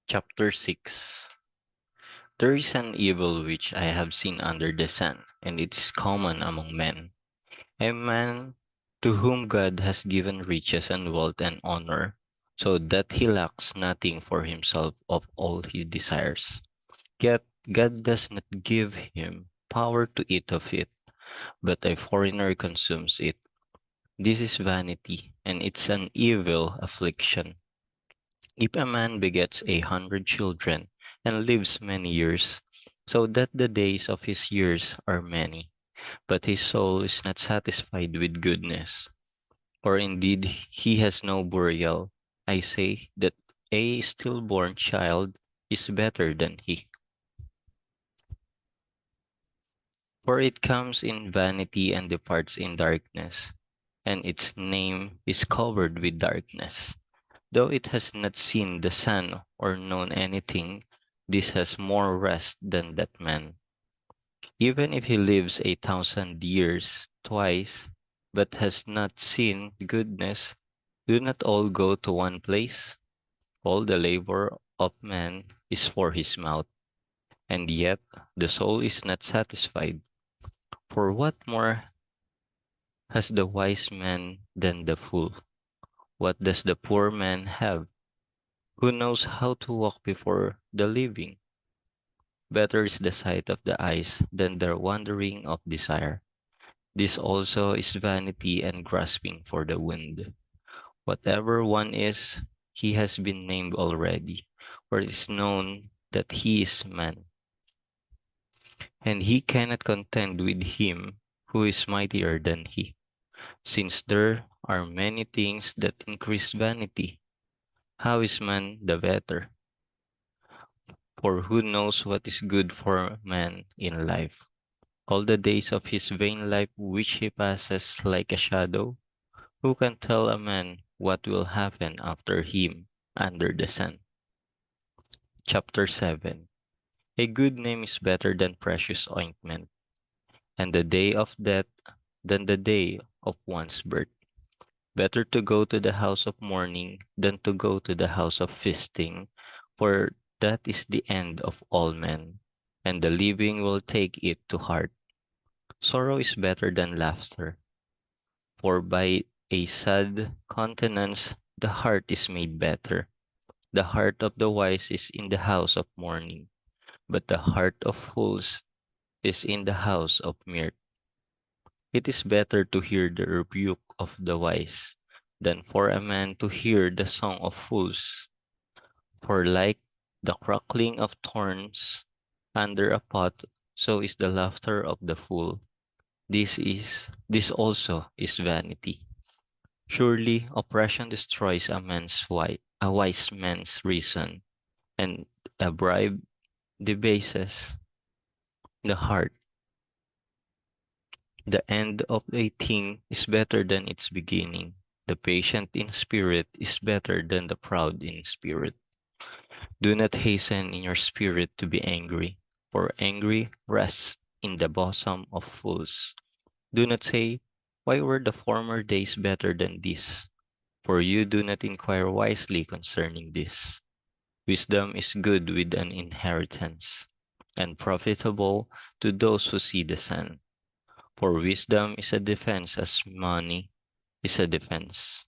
Chapter 6. There is an evil which I have seen under the sun, and it is common among men. A man to whom God has given riches and wealth and honor, so that he lacks nothing for himself of all he desires. Yet God does not give him power to eat of it, but a foreigner consumes it. This is vanity, and it's an evil affliction. If a man begets 100 children and lives many years, so that the days of his years are many, but his soul is not satisfied with goodness, or indeed he has no burial, I say that a stillborn child is better than he. For it comes in vanity and departs in darkness, and its name is covered with darkness. Though it has not seen the sun or known anything, this has more rest than that man. Even if he lives 1,000 years twice, but has not seen goodness, do not all go to one place? All the labor of man is for his mouth, and yet the soul is not satisfied. For what more has the wise man than the fool? What does the poor man have? Who knows how to walk before the living? Better is the sight of the eyes than the wandering of desire. This also is vanity and grasping for the wind. Whatever one is, he has been named already, for it is known that he is man, and he cannot contend with him who is mightier than he. Since there are many things that increase vanity, how is man the better? For who knows what is good for man in life? All the days of his vain life which he passes like a shadow, who can tell a man what will happen after him under the sun? Chapter 7. A good name is better than precious ointment, and the day of death than the day of one's birth. Better to go to the house of mourning than to go to the house of feasting, for that is the end of all men, and the living will take it to heart. Sorrow is better than laughter, for by a sad countenance the heart is made better. The heart of the wise is in the house of mourning, but the heart of fools is in the house of mirth. It is better to hear the rebuke of the wise than for a man to hear the song of fools. For like the crackling of thorns under a pot, so is the laughter of the fool. This also is vanity. Surely oppression destroys a wise man's reason, and a bribe debases the heart. The end of a thing is better than its beginning. The patient in spirit is better than the proud in spirit. Do not hasten in your spirit to be angry, for angry rests in the bosom of fools. Do not say, why were the former days better than this? For you do not inquire wisely concerning this. Wisdom is good with an inheritance, and profitable to those who see the sun. For wisdom is a defense as money is a defense.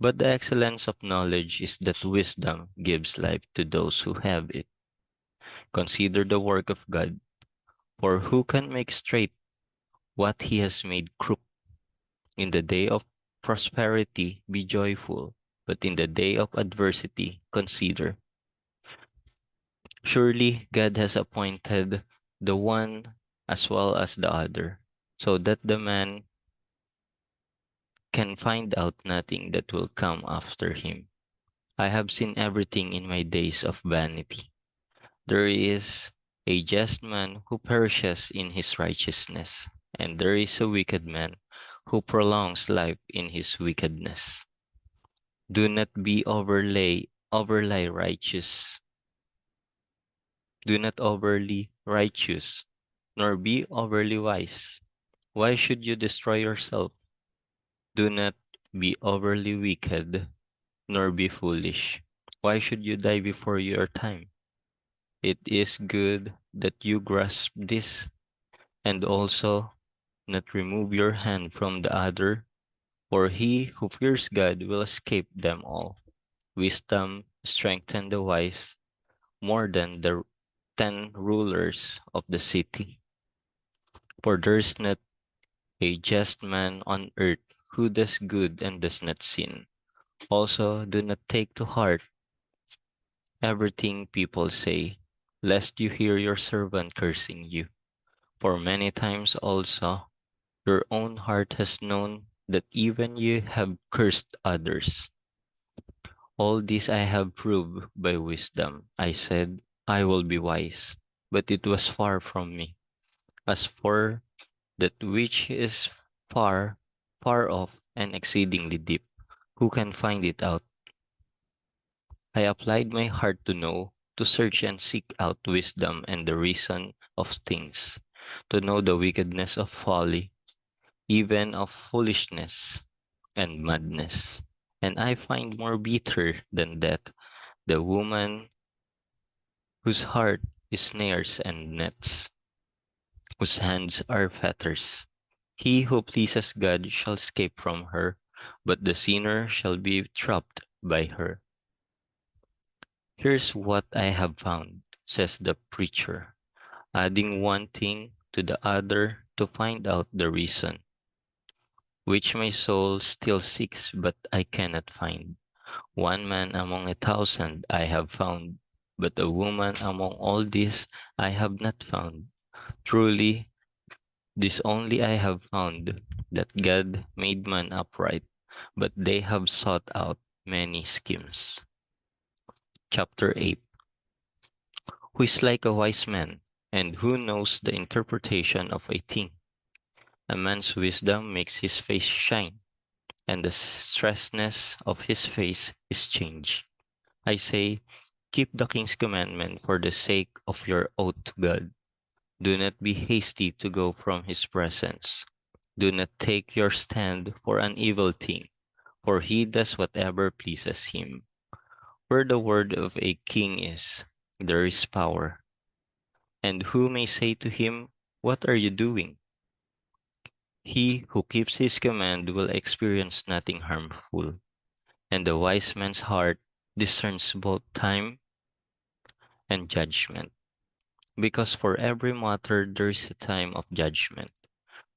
But the excellence of knowledge is that wisdom gives life to those who have it. Consider the work of God, for who can make straight what he has made crooked? In the day of prosperity be joyful, but in the day of adversity consider. Surely God has appointed the one as well as the other, so that the man can find out nothing that will come after him. I have seen everything in my days of vanity. There is a just man who perishes in his righteousness, and there is a wicked man who prolongs life in his wickedness. Do not be overly righteous. Do not overly righteous, nor be overly wise. Why should you destroy yourself? Do not be overly wicked, nor be foolish. Why should you die before your time? It is good that you grasp this, and also not remove your hand from the other, for he who fears God will escape them all. Wisdom strengthens the wise more than the 10 rulers of the city. For there is not a just man on earth who does good and does not sin. Also, do not take to heart everything people say, lest you hear your servant cursing you. For many times also your own heart has known that even you have cursed others. All this I have proved by wisdom. I said, I will be wise, but it was far from me. As for that which is far, far off and exceedingly deep, who can find it out? I applied my heart to know, to search and seek out wisdom and the reason of things, to know the wickedness of folly, even of foolishness and madness. And I find more bitter than death the woman whose heart is snares and nets, whose hands are fetters. He who pleases God shall escape from her, but the sinner shall be trapped by her. Here's what I have found, says the preacher, adding one thing to the other to find out the reason, which my soul still seeks but I cannot find. One man among 1,000 I have found, but a woman among all these I have not found. Truly, this only I have found, that God made man upright, but they have sought out many schemes. Chapter 8. Who is like a wise man, and who knows the interpretation of a thing? A man's wisdom makes his face shine, and the stresslessness of his face is changed. I say, keep the king's commandment for the sake of your oath to God. Do not be hasty to go from his presence. Do not take your stand for an evil thing, for he does whatever pleases him. Where the word of a king is, there is power. And who may say to him, what are you doing? He who keeps his command will experience nothing harmful, and the wise man's heart discerns both time and judgment. Because for every matter there is a time of judgment,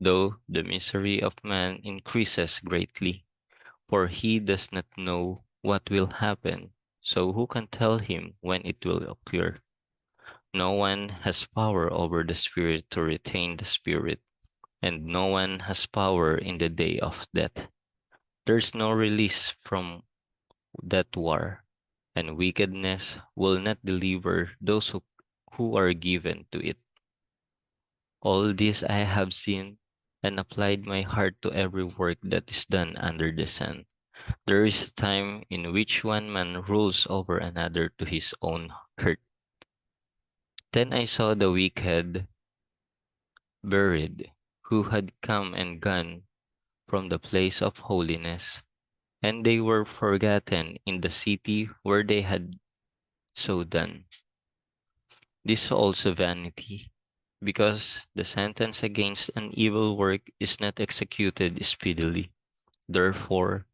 though the misery of man increases greatly, for he does not know what will happen, so who can tell him when it will occur? No one has power over the spirit to retain the spirit, and no one has power in the day of death. There's no release from that war, and wickedness will not deliver those who are given to it. All this I have seen and applied my heart to every work that is done under the sun. There is a time in which one man rules over another to his own hurt. Then I saw the wicked buried, who had come and gone from the place of holiness, and they were forgotten in the city where they had so done. This also vanity, because the sentence against an evil work is not executed speedily. Therefore,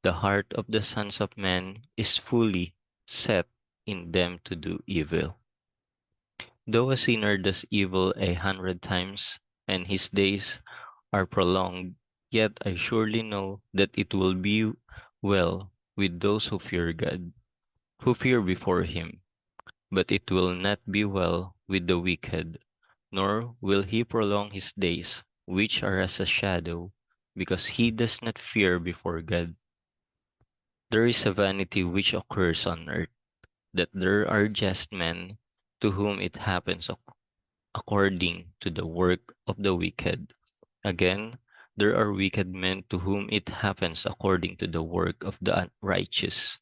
the heart of the sons of men is fully set in them to do evil. Though a sinner does evil 100 times, and his days are prolonged, yet I surely know that it will be well with those who fear God, who fear before him. But it will not be well with the wicked, nor will he prolong his days, which are as a shadow, because he does not fear before God. There is a vanity which occurs on earth, that there are just men to whom it happens according to the work of the wicked. Again, there are wicked men to whom it happens according to the work of the unrighteous.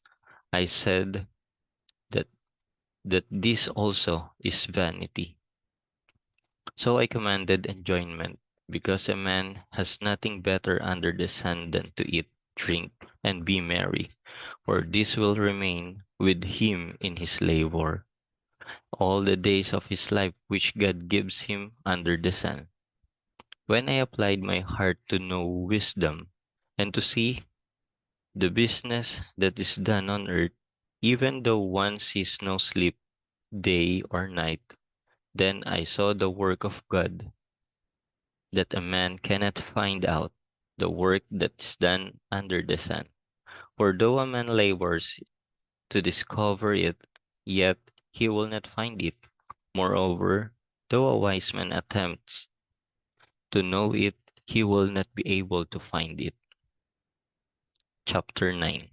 I said that this also is vanity. So I commanded enjoyment, because a man has nothing better under the sun than to eat, drink, and be merry, for this will remain, with him in his labor, all the days of his life which God gives him under the sun. When I applied my heart to know wisdom and to see the business that is done on earth, even though one sees no sleep day or night, then I saw the work of God, that a man cannot find out, the work that is done under the sun. For though a man labors to discover it, yet he will not find it. Moreover, though a wise man attempts to know it, he will not be able to find it. Chapter 9.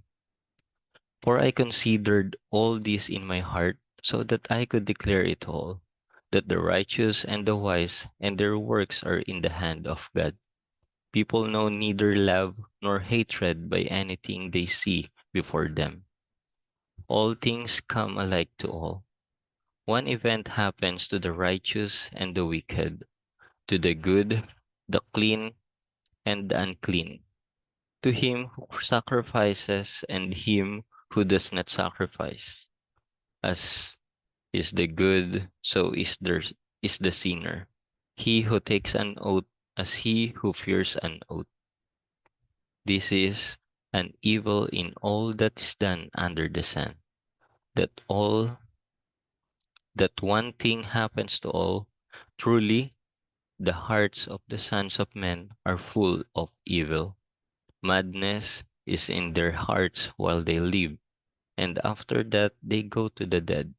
For I considered all this in my heart, so that I could declare it all, that the righteous and the wise and their works are in the hand of God. People know neither love nor hatred by anything they see before them. All things come alike to all. One event happens to the righteous and the wicked, to the good, the clean, and the unclean, to him who sacrifices and him who does not sacrifice. As is the good, so is the sinner. He who takes an oath as he who fears an oath. This is an evil in all that is done under the sun, that all that one thing happens to all. Truly, the hearts of the sons of men are full of evil. Madness is in their hearts while they live, and after that they go to the dead.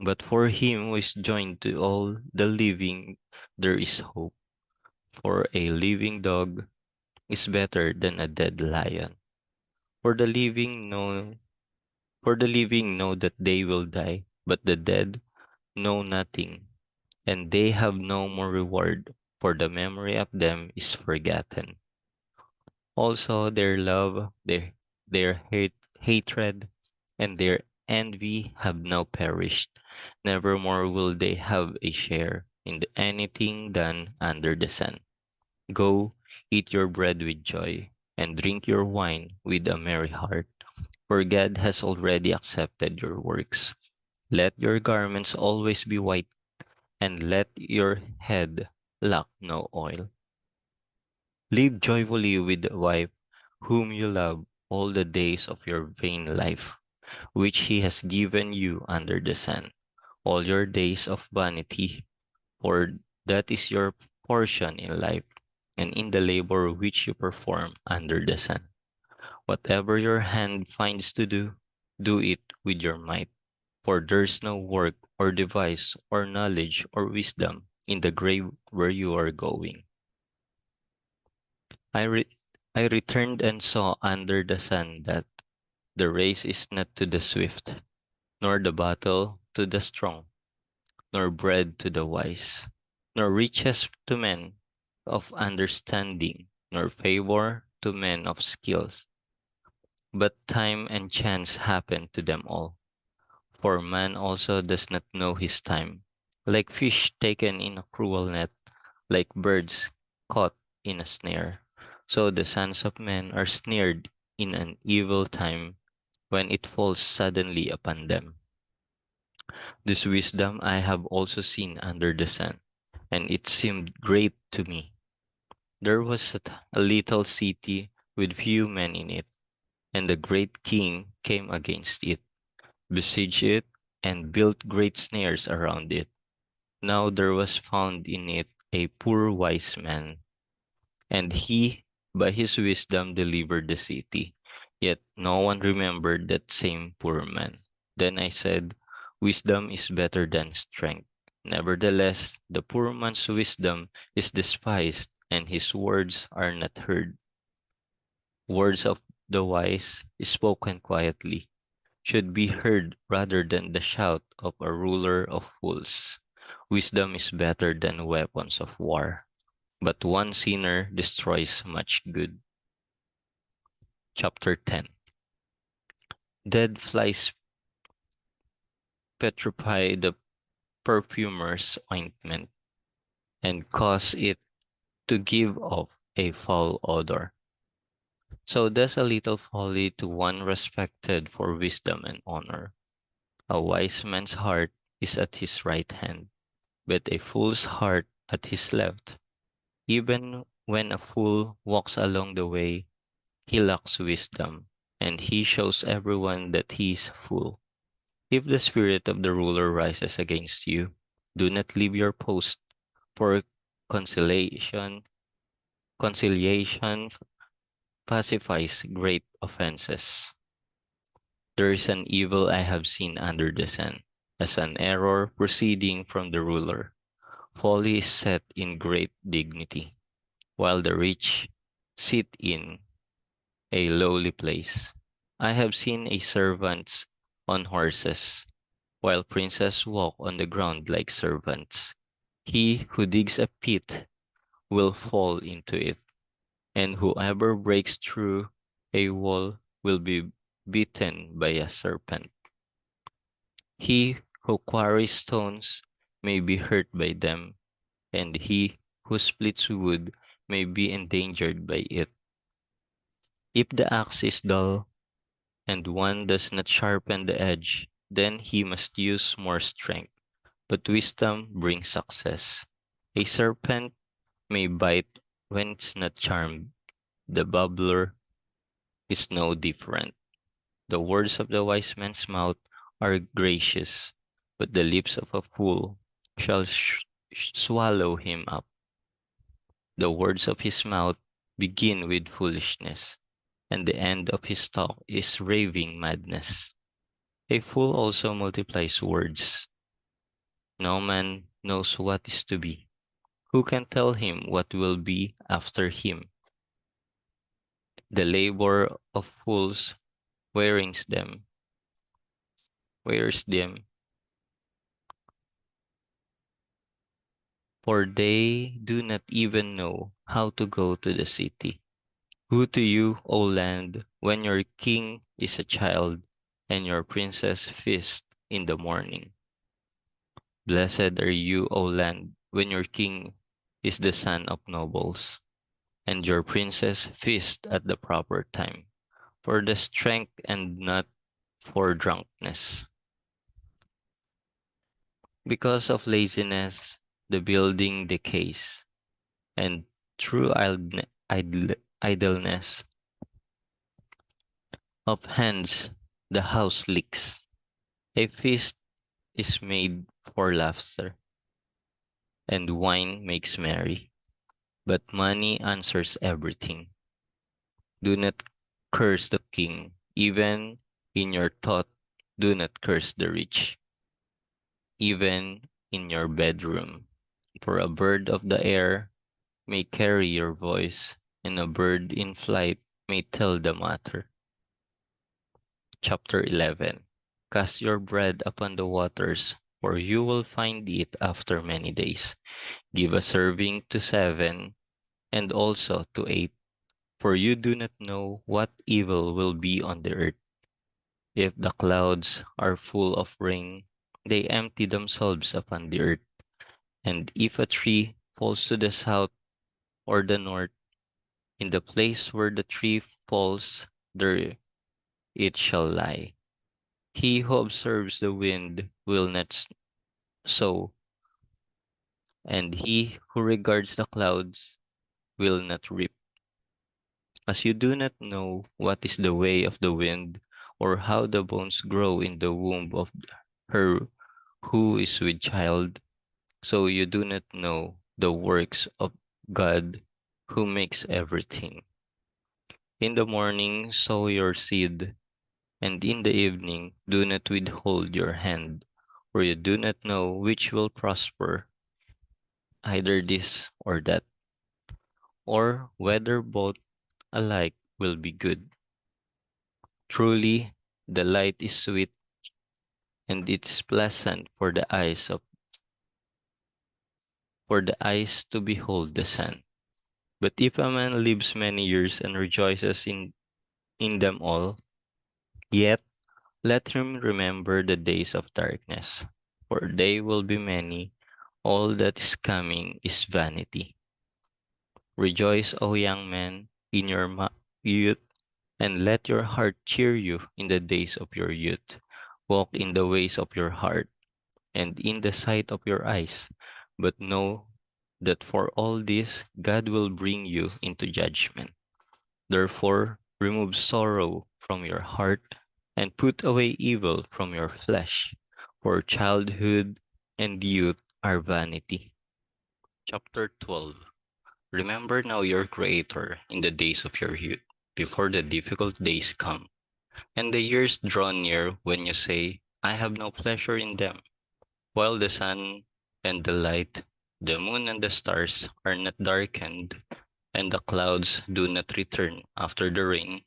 But for him who is joined to all the living, there is hope. For a living dog is better than a dead lion. For the living know, for the living know that they will die, but the dead know nothing, and they have no more reward, for the memory of them is forgotten. Also their love, their hatred, and their envy have now perished. Nevermore will they have a share in anything done under the sun. Go, eat your bread with joy, and drink your wine with a merry heart, for God has already accepted your works. Let your garments always be white, and let your head lack no oil. Live joyfully with the wife whom you love all the days of your vain life, which he has given you under the sun, all your days of vanity, for that is your portion in life, and in the labor which you perform under the sun. Whatever your hand finds to do, do it with your might, for there's no work or device or knowledge or wisdom in the grave where you are going. I, re- I returned and saw under the sun that the race is not to the swift, nor the battle to the strong, nor bread to the wise, nor riches to men of understanding, nor favor to men of skills. But time and chance happen to them all. For man also does not know his time. Like fish taken in a cruel net, like birds caught in a snare, so the sons of men are snared in an evil time when it falls suddenly upon them. This wisdom I have also seen under the sun, and it seemed great to me. There was a little city with few men in it, and the great king came against it, besieged it, and built great snares around it. Now there was found in it a poor wise man, and he by his wisdom delivered the city. Yet no one remembered that same poor man. Then I said, wisdom is better than strength. Nevertheless, the poor man's wisdom is despised, and his words are not heard. Words of the wise, spoken quietly, should be heard rather than the shout of a ruler of fools. Wisdom is better than weapons of war, but one sinner destroys much good. Chapter 10. Dead flies petrify the perfumer's ointment and cause it to give off a foul odor. So does a little folly to one respected for wisdom and honor. A wise man's heart is at his right hand, but a fool's heart at his left. Even when a fool walks along the way, he lacks wisdom, and he shows everyone that he is a fool. If the spirit of the ruler rises against you, do not leave your post, for conciliation, conciliation pacifies great offenses. There is an evil I have seen under the sun, as an error proceeding from the ruler. Folly is set in great dignity, while the rich sit in a lowly place. I have seen a servants on horses, while princes walk on the ground like servants. He who digs a pit will fall into it, and whoever breaks through a wall will be bitten by a serpent. He who quarries stones may be hurt by them, and he who splits wood may be endangered by it. If the axe is dull, and one does not sharpen the edge, then he must use more strength. But wisdom brings success. A serpent may bite when it's not charmed. The babbler is no different. The words of the wise man's mouth are gracious, but the lips of a fool shall swallow him up. The words of his mouth begin with foolishness, and the end of his talk is raving madness. A fool also multiplies words. No man knows what is to be. Who can tell him what will be after him? The labor of fools wearings them, wears them, for they do not even know how to go to the city. Who to you, O land, when your king is a child, and your princess feast in the morning? Blessed are you, O land, when your king is the son of nobles, and your princess feast at the proper time, for the strength and not for drunkenness. Because of laziness, the building decays, and through idleness of hands, the house leaks. A feast is made for laughter, and wine makes merry, but money answers everything. Do not curse the king, even in your thought, do not curse the rich, even in your bedroom. For a bird of the air may carry your voice, and a bird in flight may tell the matter. Chapter 11. Cast your bread upon the waters, for you will find it after many days. Give a serving to 7, and also to 8, for you do not know what evil will be on the earth. If the clouds are full of rain, they empty themselves upon the earth. And if a tree falls to the south or the north, in the place where the tree falls, there it shall lie. He who observes the wind will not sow, and he who regards the clouds will not reap. As you do not know what is the way of the wind, or how the bones grow in the womb of her who is with child, so you do not know the works of God who makes everything. In the morning sow your seed, and in the evening do not withhold your hand, for you do not know which will prosper, either this or that, or whether both alike will be good. Truly, the light is sweet, and it is pleasant for the eyes to behold the sun. But if a man lives many years and rejoices in them all, yet let him remember the days of darkness, for they will be many. All that is coming is vanity. Rejoice, O young man, in your youth, and let your heart cheer you in the days of your youth. Walk in the ways of your heart and in the sight of your eyes. But know that for all this, God will bring you into judgment. Therefore, remove sorrow from your heart and put away evil from your flesh, for childhood and youth are vanity. Chapter 12. Remember now your Creator in the days of your youth, before the difficult days come, and the years draw near when you say, I have no pleasure in them. While the sun and the light, the moon and the stars are not darkened, and the clouds do not return after the rain,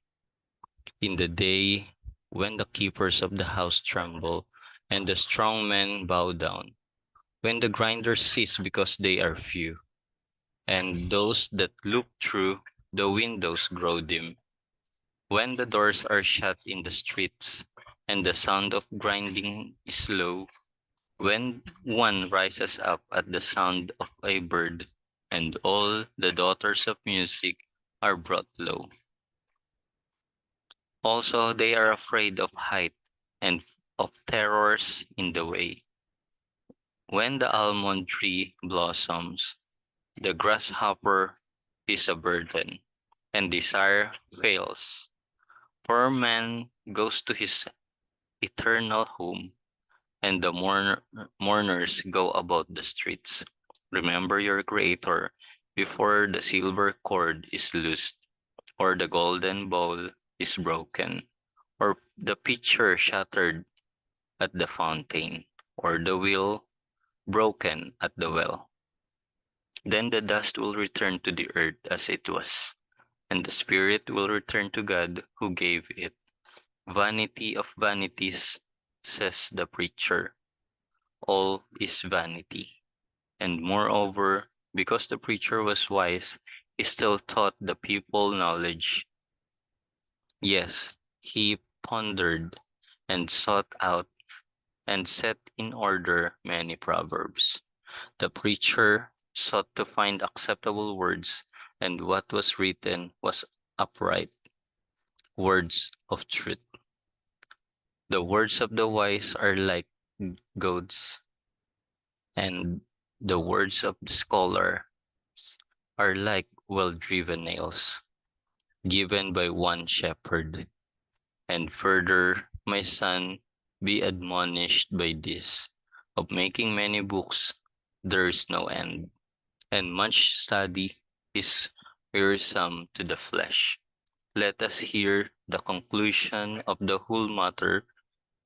in the day when the keepers of the house tremble, and the strong men bow down, when the grinders cease because they are few, and those that look through the windows grow dim, when the doors are shut in the streets, and the sound of grinding is low, when one rises up at the sound of a bird, and all the daughters of music are brought low. Also, they are afraid of height and of terrors in the way. When the almond tree blossoms, the grasshopper is a burden, and desire fails. For man goes to his eternal home, and the mourners go about the streets. Remember your Creator before the silver cord is loosed, or the golden bowl is broken, or the pitcher shattered at the fountain, or the wheel broken at the well. Then the dust will return to the earth as it was, and the spirit will return to God who gave it. Vanity of vanities, says the preacher, all is vanity. And moreover, because the preacher was wise, he still taught the people knowledge. Yes, he pondered and sought out and set in order many proverbs. The preacher sought to find acceptable words, and what was written was upright, words of truth. The words of the wise are like goads, and the words of the scholar are like well-driven nails, given by one shepherd. And further, my son, be admonished by this, of making many books there is no end, and much study is wearisome to the flesh. Let us hear the conclusion of the whole matter.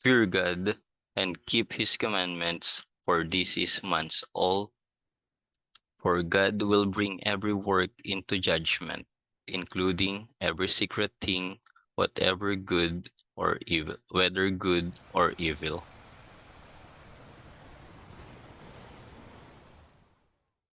Fear God and keep his commandments, for this is man's all. For God will bring every work into judgment, including every secret thing, whatever good or evil, whether good or evil.